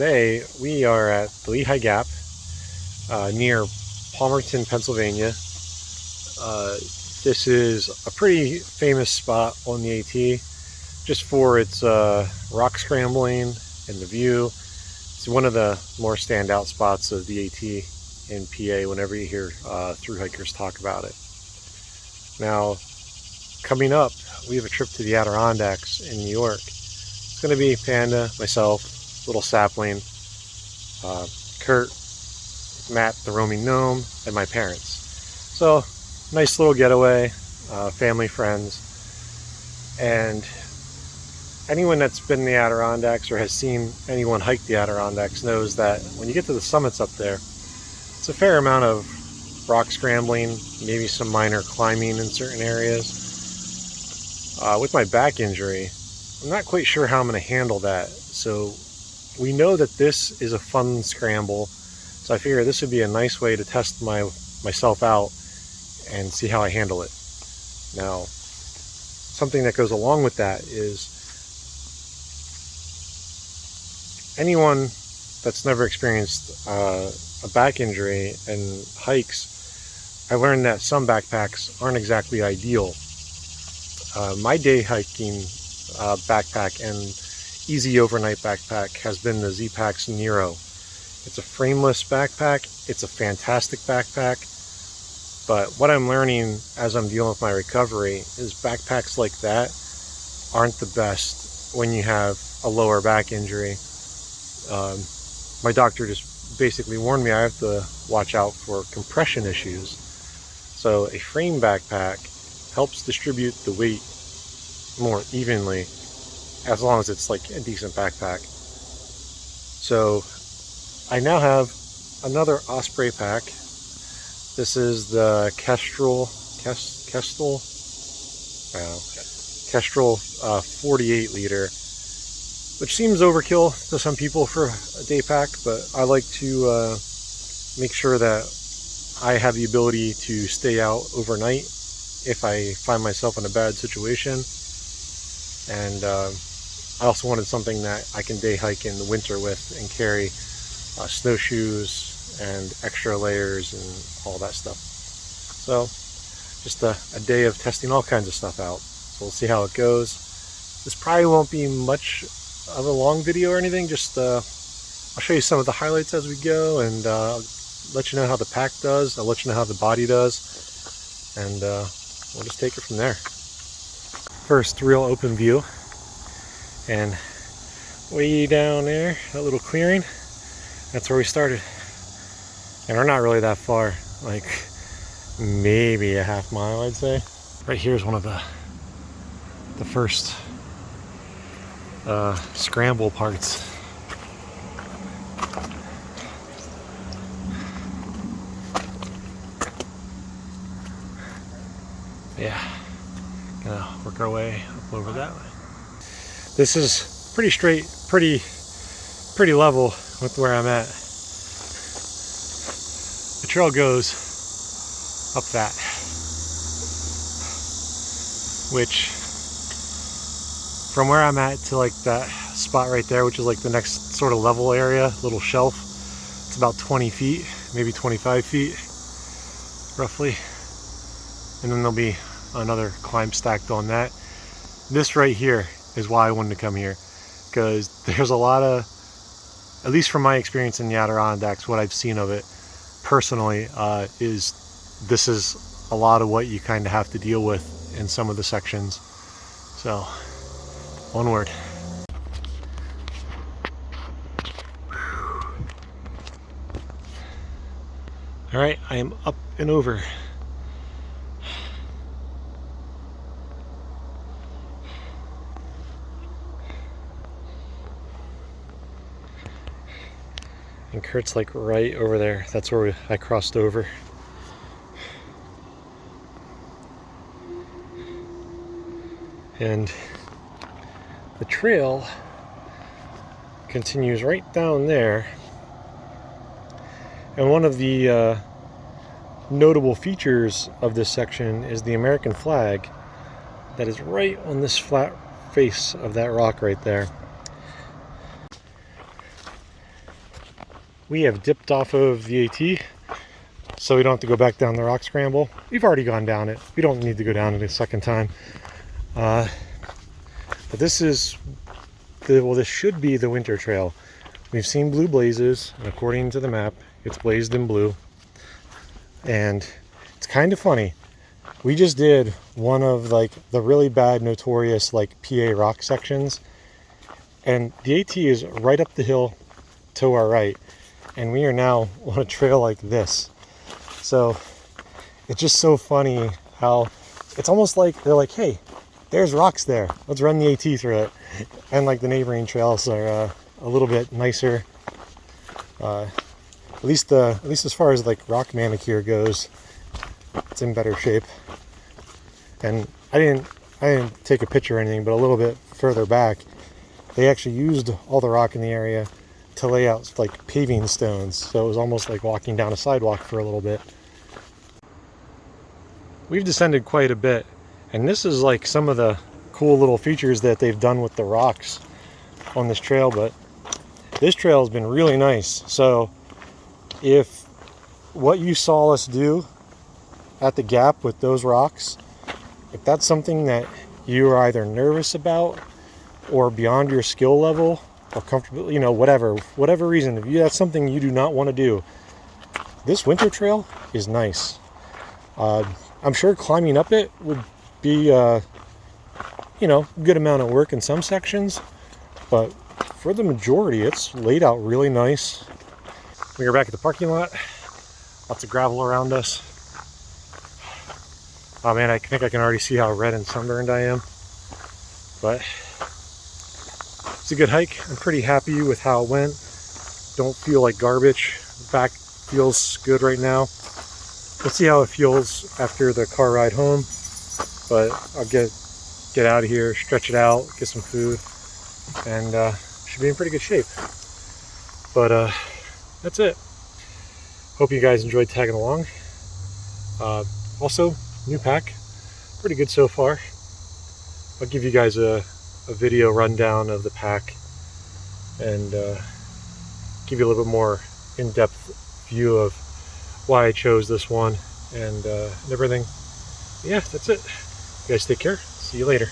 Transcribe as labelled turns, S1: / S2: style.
S1: today we are at the Lehigh Gap near Palmerton, Pennsylvania. This is a pretty famous spot on the AT just for its rock scrambling and the view. It's one of the more standout spots of the AT in PA whenever you hear thru hikers talk about it. Now, coming up, we have a trip to the Adirondacks in New York. It's going to be Panda, myself, Little Sapling, Kurt, Matt the Roaming Gnome, and my parents. So, nice little getaway, family, friends, and anyone that's been in the Adirondacks or has seen anyone hike the Adirondacks knows that when you get to the summits up there, it's a fair amount of rock scrambling, maybe some minor climbing in certain areas. With my back injury, I'm not quite sure how I'm going to handle that. So we know that this is a fun scramble. So I figure this would be a nice way to test myself out and see how I handle it. Now, something that goes along with that is anyone that's never experienced a back injury and hikes, I learned that some backpacks aren't exactly ideal. My day hiking backpack and easy overnight backpack has been the Z-Packs Nero. It's a frameless backpack. It's a fantastic backpack. But what I'm learning as I'm dealing with my recovery is backpacks like that aren't the best when you have a lower back injury. My doctor just basically warned me I have to watch out for compression issues. So a frame backpack helps distribute the weight more evenly as long as it's like a decent backpack. So I now have another Osprey pack. This is the Kestrel 48 liter, which seems overkill to some people for a day pack, but I like to make sure that I have the ability to stay out overnight if I find myself in a bad situation. And I also wanted something that I can day hike in the winter with and carry snowshoes and extra layers and all that stuff. So just a day of testing all kinds of stuff out. So we'll see how it goes. This probably won't be much of a long video or anything, just I'll show you some of the highlights as we go, and let you know how the pack does. I'll let you know how the body does, and we'll just take it from there. First real open view, and way down there, that little clearing, that's where we started. And we're not really that far, like maybe a half mile, I'd say. Right here is one of the first scramble parts. Yeah, gonna work our way up over that way. This is pretty straight, pretty level with where I'm at. The trail goes up that, which from where I'm at to like that spot right there, which is like the next sort of level area, little shelf, it's about 20 feet, maybe 25 feet roughly. And then there'll be another climb stacked on that. This right here is why I wanted to come here, because there's a lot of, at least from my experience in the Adirondacks, what I've seen of it personally, this is a lot of what you kind of have to deal with in some of the sections. So onward. All right, I am up and over. And Kurt's like right over there. That's where I crossed over. And the trail continues right down there. And one of the notable features of this section is the American flag that is right on this flat face of that rock right there. We have dipped off of the AT, so we don't have to go back down the rock scramble. We've already gone down it. We don't need to go down it a second time. But this is well, this should be the winter trail. We've seen blue blazes, and according to the map, it's blazed in blue. And it's kind of funny. We just did one of like the really bad, notorious like PA rock sections, and the AT is right up the hill to our right, and we are now on a trail like this. So it's just so funny how it's almost like they're like, hey, there's rocks there, let's run the AT through it. And like the neighboring trails are a little bit nicer, at least as far as like rock manicure goes, it's in better shape. And I didn't take a picture or anything, but a little bit further back, they actually used all the rock in the area to lay out like paving stones, so it was almost like walking down a sidewalk for a little bit. We've descended quite a bit, and this is like some of the cool little features that they've done with the rocks on this trail. But this trail has been really nice. So if what you saw us do at the gap with those rocks, if that's something that you are either nervous about or beyond your skill level or comfortable, you know, whatever reason, if that's something you do not want to do, this winter trail is nice. I'm sure climbing up it would be, you know, a good amount of work in some sections, but for the majority, it's laid out really nice. We are back at the parking lot. Lots of gravel around us. Oh man, I think I can already see how red and sunburned I am, but it's a good hike. I'm pretty happy with how it went. Don't feel like garbage. The back feels good right now. We'll see how it feels after the car ride home, but I'll get out of here, stretch it out, get some food, and should be in pretty good shape. But that's it. Hope you guys enjoyed tagging along. Also, new pack, pretty good so far. I'll give you guys a video rundown of the pack and give you a little bit more in-depth view of why I chose this one and everything. Yeah, that's it. You guys take care. See you later.